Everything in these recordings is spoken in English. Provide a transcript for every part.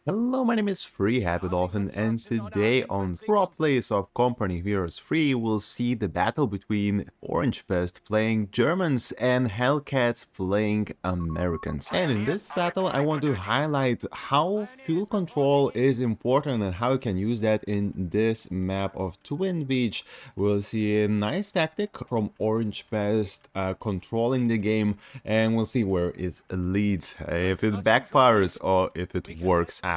Hello, my name is Free Happy Dolphin, and today on Pro Plays of Company Heroes 3, we'll see the battle between Orangepest playing Germans and HellCats playing Americans. And in this battle, I want to highlight how fuel control is important and how you can use that in this map of Twin Beach. We'll see a nice tactic from Orangepest controlling the game, and we'll see where it leads, if it backfires or if it works out.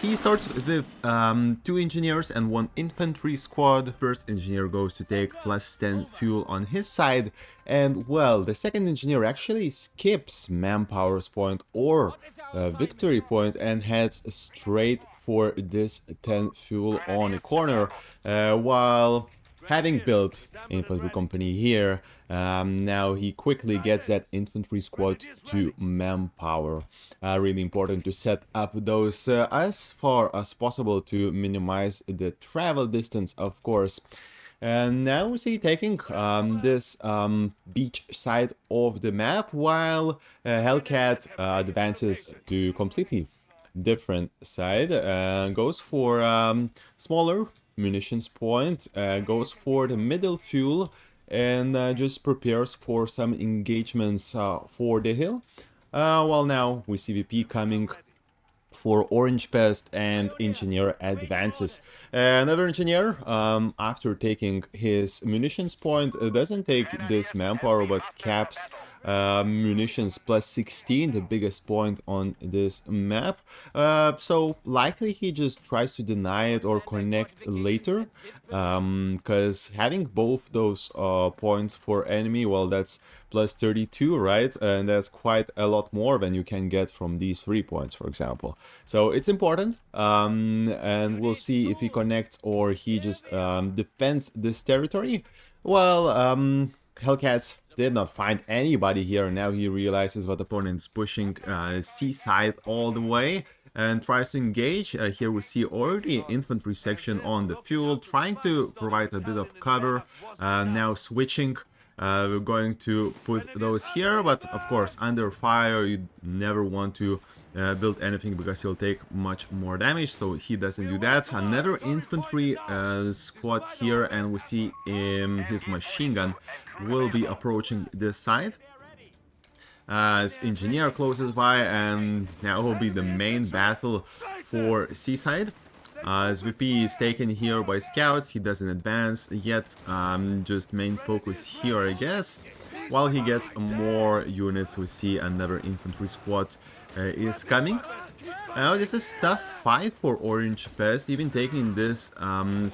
He starts with 2 engineers and 1 infantry squad. First engineer goes to take plus 10 fuel on his side, and well, the second engineer actually skips manpower's point or victory point and heads straight for this 10 fuel on a corner, while having built infantry company here, now he quickly gets that infantry squad to manpower. Really important to set up those as far as possible to minimize the travel distance, of course. And now we see taking this beach side of the map, while Hellcat advances to completely different side, goes for smaller munitions point, goes for the middle fuel, and just prepares for some engagements for the hill. Well, now we see VP coming for Orangepest, and engineer advances. Another engineer, after taking his munitions point, doesn't take this manpower but caps munitions plus 16, the biggest point on this map. So likely he just tries to deny it or connect later, because having both those points for enemy, well, that's plus 32, right? And that's quite a lot more than you can get from these 3 points, for example. So it's important, and we'll see if he connects or he just defends this territory. Well, HellCats did not find anybody here. Now he realizes what the opponent is pushing seaside all the way and tries to engage. Here we see already infantry section on the fuel, trying to provide a bit of cover. Now switching. We're going to put those here, but of course under fire you never want to build anything because he'll take much more damage, so he doesn't do that. Another infantry squad here, and we see his machine gun will be approaching this side. As engineer closes by, and now will be the main battle for seaside. As VP is taken here by scouts, he doesn't advance yet, just main focus here, I guess. While he gets more units, we see another infantry squad is coming. Now this is tough fight for Orangepest. Even taking this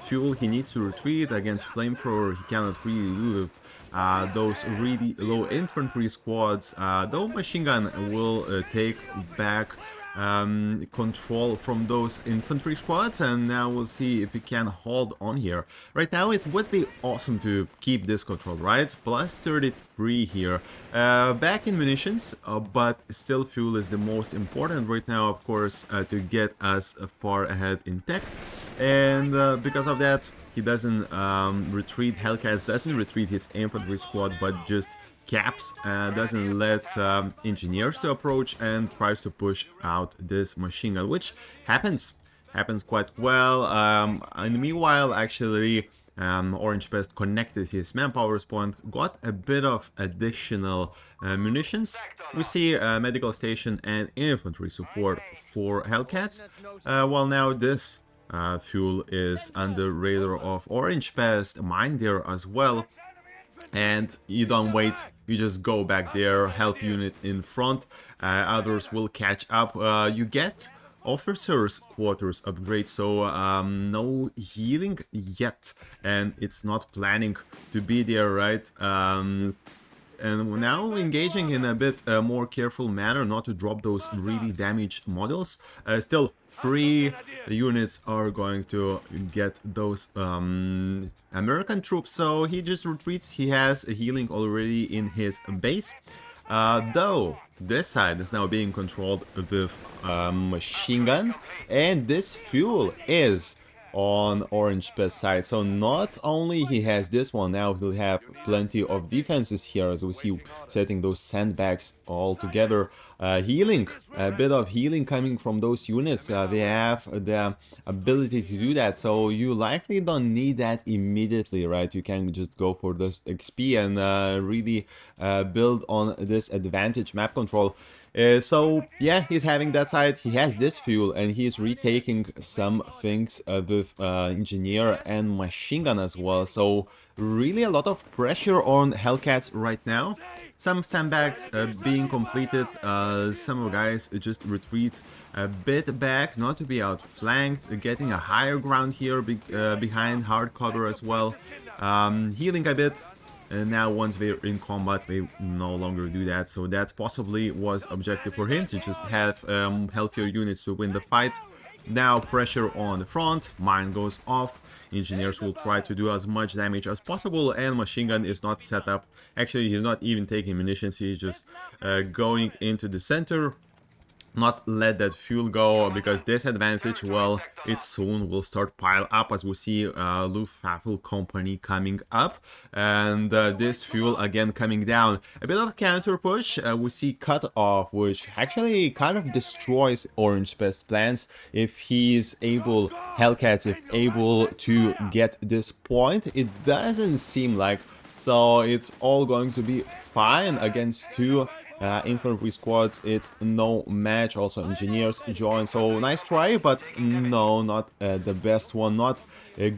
fuel, he needs to retreat against flamethrower. He cannot really do with those really low infantry squads, though machine gun will take back control from those infantry squads, and now we'll see if we can hold on here. Right now it would be awesome to keep this control, right? Plus 33 here, back in munitions, but still fuel is the most important right now, of course, to get us far ahead in tech. And because of that, he doesn't retreat. HellCats doesn't retreat his infantry squad, but just caps, doesn't let engineers to approach, and tries to push out this machine gun, which happens quite well. And meanwhile, actually, Orangepest connected his manpower point, got a bit of additional munitions. We see medical station and infantry support for HellCats. Well, now this fuel is under radar of Orangepest, mine there as well. And you don't wait, you just go back there, health unit in front, others will catch up. You get officers quarters upgrade, so no healing yet, and it's not planning to be there, right? And now engaging in a bit more careful manner, not to drop those really damaged models. Still, 3 units are going to get those American troops, so he just retreats. He has a healing already in his base. Though this side is now being controlled with machine gun, and this fuel is on Orangepest side. So not only he has this one, now he'll have plenty of defenses here, as we see, setting those sandbags all together. Healing, a bit of healing coming from those units. They have the ability to do that, so you likely don't need that immediately, right? You can just go for this XP and really build on this advantage map control. So yeah, he's having that side, he has this fuel, and he's retaking some things with engineer and machine gun as well. So really a lot of pressure on HellCats right now. Some sandbags being completed, some guys just retreat a bit back, not to be outflanked, getting a higher ground here behind hard cover as well, healing a bit. And now once they're in combat, they no longer do that, so that's possibly was objective for him, to just have healthier units to win the fight. Now pressure on the front, mine goes off, engineers will try to do as much damage as possible, and machine gun is not set up. Actually, he's not even taking munitions, he's just going into the center. Not let that fuel go, because this advantage, well, it soon will start pile up, as we see Luftwaffe company coming up, and this fuel again coming down. A bit of counter push, we see cut off, which actually kind of destroys Orangepest plans if he's able, HellCats, if able to get this point. It doesn't seem like, so it's all going to be fine against two infantry squads. It's no match. Also engineers join, so nice try, but no, not the best one, not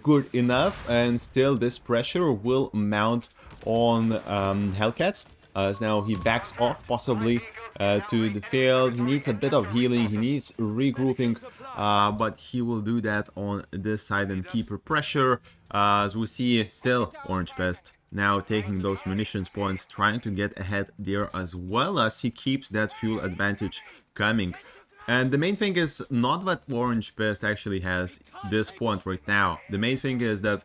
good enough, and still this pressure will mount on HellCats, as now he backs off possibly to the field. He needs a bit of healing, he needs regrouping, but he will do that on this side and keep pressure. As we see, still Orangepest now taking those munitions points, trying to get ahead there, as well as he keeps that fuel advantage coming. And the main thing is not that Orangepest actually has this point right now. The main thing is that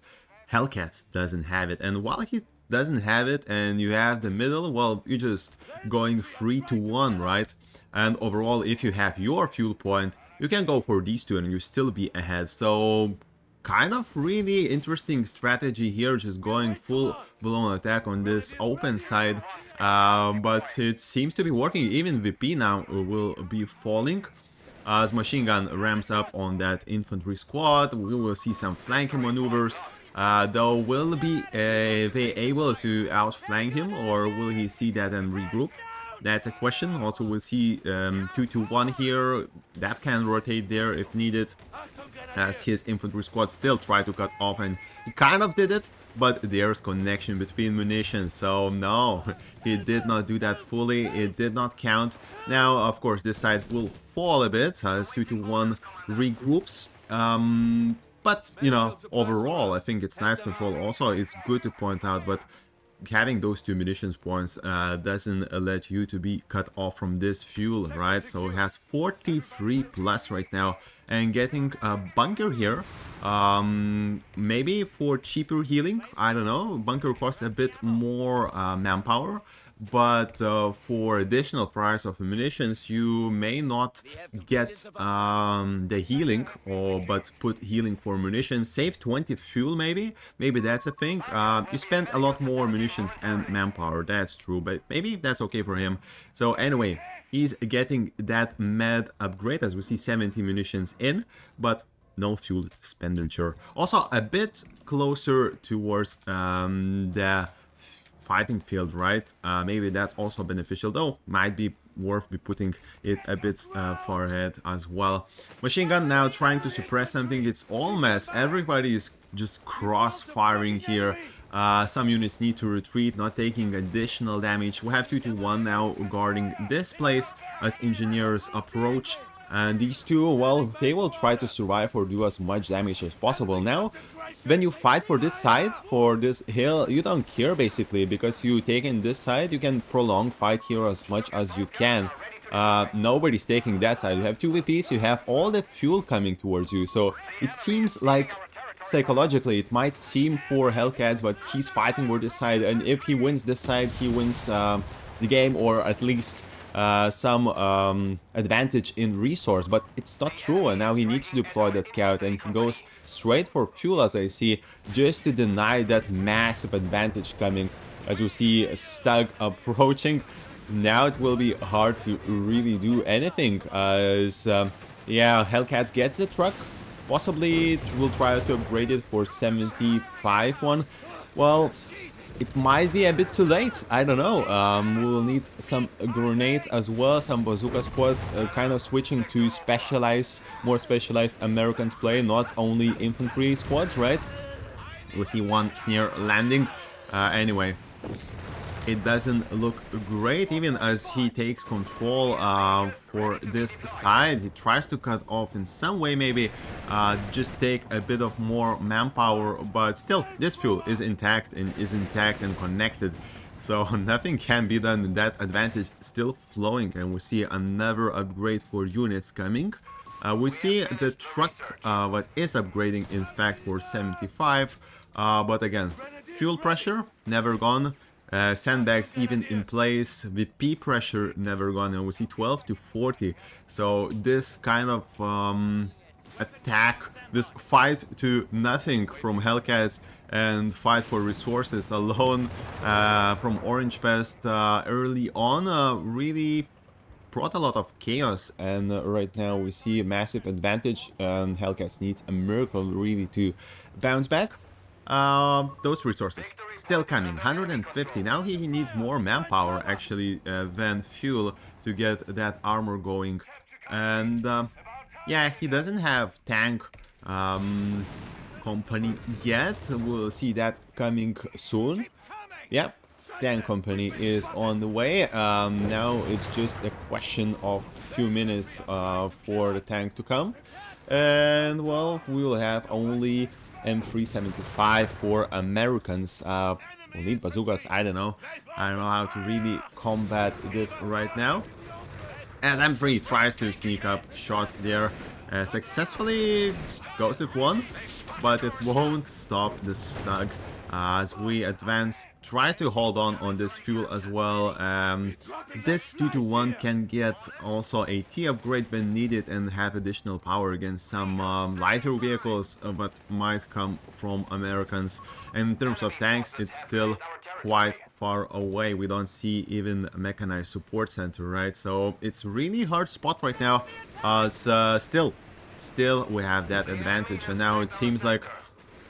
HellCats doesn't have it, and while he doesn't have it and you have the middle, well, you're just going 3-1, right? And overall, if you have your fuel point, you can go for these two and you still be ahead. So kind of really interesting strategy here, just going full blown attack on this open side, but it seems to be working. Even VP now will be falling as machine gun ramps up on that infantry squad. We will see some flanking maneuvers, though will be they able to outflank him, or will he see that and regroup? That's a question. Also, we'll see 2-1 here. That can rotate there if needed, as his infantry squad still try to cut off, and he kind of did it, but there's connection between munitions, so no, he did not do that fully. It did not count. Now, of course, this side will fall a bit as 2-1 regroups. But, you know, overall, I think it's nice control. Also, it's good to point out, but having those two munitions points doesn't let you to be cut off from this fuel, right? So it has 43 plus right now, and getting a bunker here, maybe for cheaper healing, I don't know. Bunker costs a bit more manpower, but for additional price of munitions, you may not get the healing, but put healing for munitions, save 20 fuel maybe that's a thing. You spend a lot more munitions and manpower, that's true, but maybe that's okay for him. So anyway, he's getting that med upgrade, as we see 70 munitions in, but no fuel expenditure. Also a bit closer towards the fighting field, right? Maybe that's also beneficial, though might be worth be putting it a bit far ahead as well. Machine gun now trying to suppress something. It's all mess. Everybody is just cross-firing here. Some units need to retreat, not taking additional damage. We have 2-1 now guarding this place as engineers approach. And these two, well, they will try to survive or do as much damage as possible. Now, when you fight for this side, for this hill, you don't care basically, because you take in this side, you can prolong fight here as much as you can. Nobody's taking that side. You have two VPs, you have all the fuel coming towards you, so it seems like psychologically it might seem for HellCats, but he's fighting for this side, and if he wins this side, he wins the game, or at least some advantage in resource, but it's not true, and now he needs to deploy that scout, and he goes straight for fuel, as I see, just to deny that massive advantage coming. As you see Stug approaching, now it will be hard to really do anything, as yeah, HellCats gets the truck. Possibly it will try to upgrade it for 75 one. Well, it might be a bit too late, I don't know. We'll need some grenades as well, some bazooka squads, kind of switching to more specialized Americans play, not only infantry squads, right? We see one snare landing. Anyway, it doesn't look great, even as he takes control for this side. He tries to cut off in some way, maybe just take a bit of more manpower, but still, this fuel is intact and connected. So nothing can be done. That advantage still flowing, and we see another upgrade for units coming. We see the truck that is upgrading, in fact, for 75, but again, fuel pressure never gone. Sandbags even in place, VP pressure never gone, and we see 12 to 40. So this kind of attack, this fight to nothing from HellCats and fight for resources alone from Orangepest early on really brought a lot of chaos, and right now we see a massive advantage, and HellCats needs a miracle really to bounce back. Those resources still coming, 150. Now he needs more manpower actually than fuel to get that armor going, and yeah, he doesn't have tank company yet. We'll see that coming soon. Yep, tank company is on the way. Now it's just a question of few minutes for the tank to come, and well, we will have only M375 for Americans. We'll need bazookas. I don't know how to really combat this right now. As M3 tries to sneak up shots there, successfully goes with one, but it won't stop the Stug. As we advance, try to hold on this fuel as well. This 2-to-1 can get also a T upgrade when needed and have additional power against some lighter vehicles that might come from Americans. And in terms of tanks, it's still quite far away. We don't see even a mechanized support center, right? So it's really hard spot right now. Still we have that advantage, and now it seems like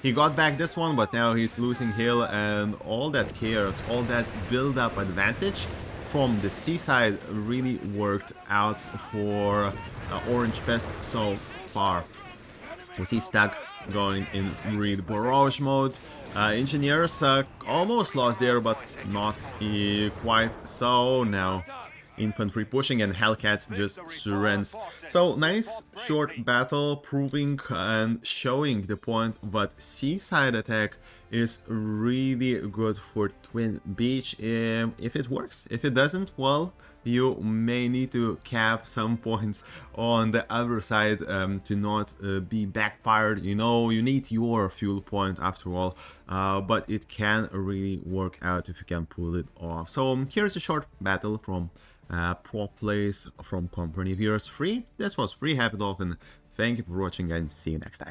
he got back this one, but now he's losing hill, and all that chaos, all that build-up advantage from the seaside really worked out for Orangepest so far. We see Stug going in read barrage mode. Engineers almost lost there, but not quite so. Now infantry pushing, and HellCats just surrenders. So nice short battle, proving and showing the point that seaside attack is really good for Twin Beach if it works. If it doesn't, well, you may need to cap some points on the other side to not be backfired. You know, you need your fuel point after all, but it can really work out if you can pull it off. So here's a short battle from pro plays from company viewers free. This was Free Happy Dolphin. Thank you for watching, and see you next time.